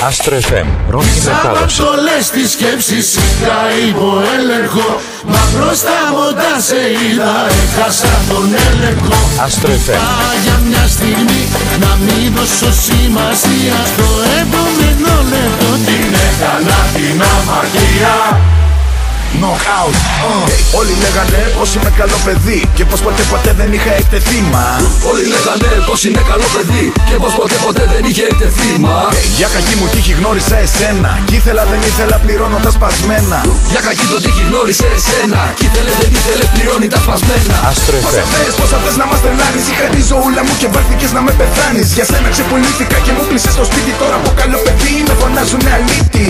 Άστρο FM, ρόκι μετάδοση. Σαν λες τη σκέψη είχα υποέλεγχο, μα μπροστά μοντά σε είδα, έχασα τον έλεγχο. Άστρο FM. Για μια στιγμή να μην δώσω σημασία στο επόμενο λεπτό, την έκανα την αμαρτία. Knockout. Όλοι λέγανε πως είμαι καλό παιδί και πως ποτέ δεν είχα εκτεθεί μα. Όλοι λέγανε πως είναι καλό παιδί και πως ποτέ δεν είχε εκτεθεί μα. Για κακή μου τύχη γνώρισα εσένα κι ήθελα δεν ήθελα πληρώνω τα σπασμένα. Για κακή το τύχη γνώρισε εσένα κι ήθελε δεν ήθελε πληρώνει τα σπασμένα. Άστρο FM. Πόσα θες να μας τρελάνεις, είχα τη ζωούλα μου και βάρθηκες να με πεθάνεις. Για σένα ξεπουλήθηκα και μου πλησες στο σπίτι, τώρα από καλό παιδί με φωνάζουνε αλήτη.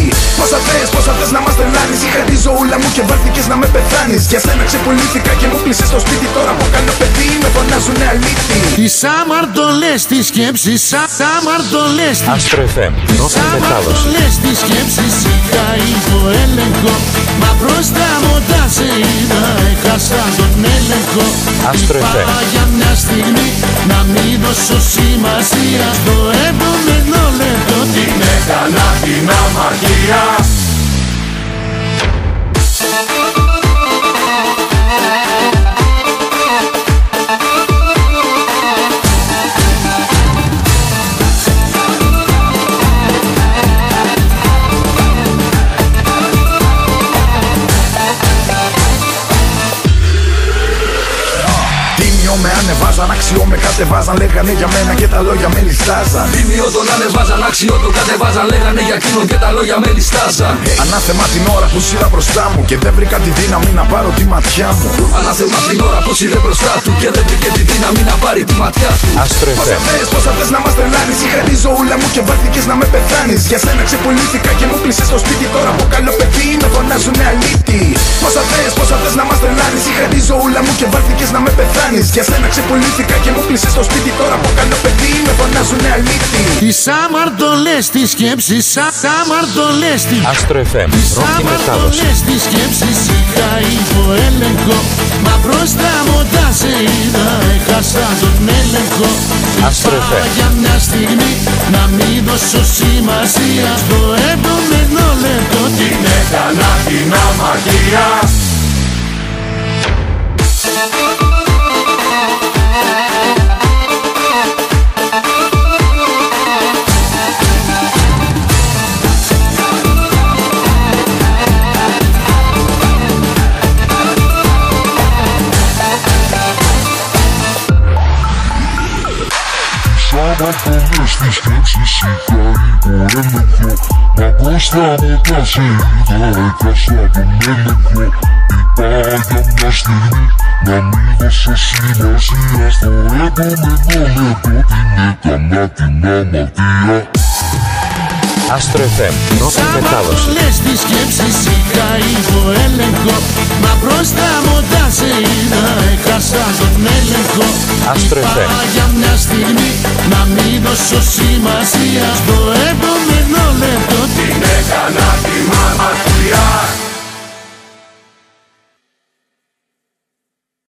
Πόσα θες να μας τρελάνεις, είχα τη ζωούλα μου και βάρθηκες να με πεθάνεις. Για σένα ξεπουλήθηκα και μου πλησες στο σπίτι, τώρα από καλό παιδί με φωνάζουνε αλήτη. Τις αμαρτωλές τις σκέψεις, αμαρτωλές τις. Άστρο FM, ρόκι μετάδοση. Αμαρτωλές τις σκέψεις είχα υποέλεγχο, μα μπροστά μοντά σε είδα, έχασα τον έλεγχο. Άστρο FM. Είπα για μια στιγμή να μην δώσω σημασία στο επόμενο λεπτό, την έκανα την αμαρτία. Με ανεβάζαν, αξιό με κατεβάζαν, λέγανε για μένα και τα λόγια με ληστάζαν. Τίμιο τον ανεβάζαν, αξιό τον κατεβάζαν, λέγανε για εκείνον και τα λόγια με ληστάζαν. Ανάθεμα την ώρα που σειρά μπροστά μου και δεν βρήκα τη δύναμη να πάρω τη ματιά μου. Ανάθεμα την ώρα που σειρά μπροστά του και δεν βρήκε τη δύναμη να πάρει τη ματιά του. Άστρο FM. Πόσα θες να μας τρελάνεις, είχα τη ζωούλα μου και βάρθηκες να με πεθάνεις. Για σένα ξεπουλήθηκα και μου πλησες στο σπίτι, τώρα από καλό παιδί με φωνάζουνε αλήτη. Πόσα θες να μας τρελάνεις, είχα τη ζωούλα μου και βάρθηκες να με πεθάνεις. Για σένα ξεπουλήθηκα και μου πλησες στο σπίτι, τώρα από καλό παιδί με φωνάζουνε αλήτη. Τις αμαρτωλές τις σκέψεις, αμαρτωλές τις. Άστρο FM, Τις ρόκι μετάδοση. αμαρτωλές τις σκέψεις είχα υποέλεγχο, μα μπροστά μοντά σε είδα, έχασα τον έλεγχο. Άστρο Είπα FM. για μια στιγμή να μην δώσω σημασία στο επόμενο λεπτό, την έκανα την αμαρτία. Αμαρτωλές τις σκέψεις είχα υποέλεγχο, μα μπροστά μου τα σε είδα, έχασα τον έλεγχο. Είπα για μια στιγμή να μην δώσω σημασία στο επόμενο λεπτό, την έκανα την αμαρτία. Άστρο FM, ρόκι μετάδοση. Αμαρτωλές τις σκέψεις είχα υποέλεγχο, μα μπροστά μοντά σε είδα, έχασα τον έλεγχο. Άστρο Είπα FM. για μια στιγμή να μην δώσω σημασία στο επόμενο λεπτό, την έκανα την αμαρτία.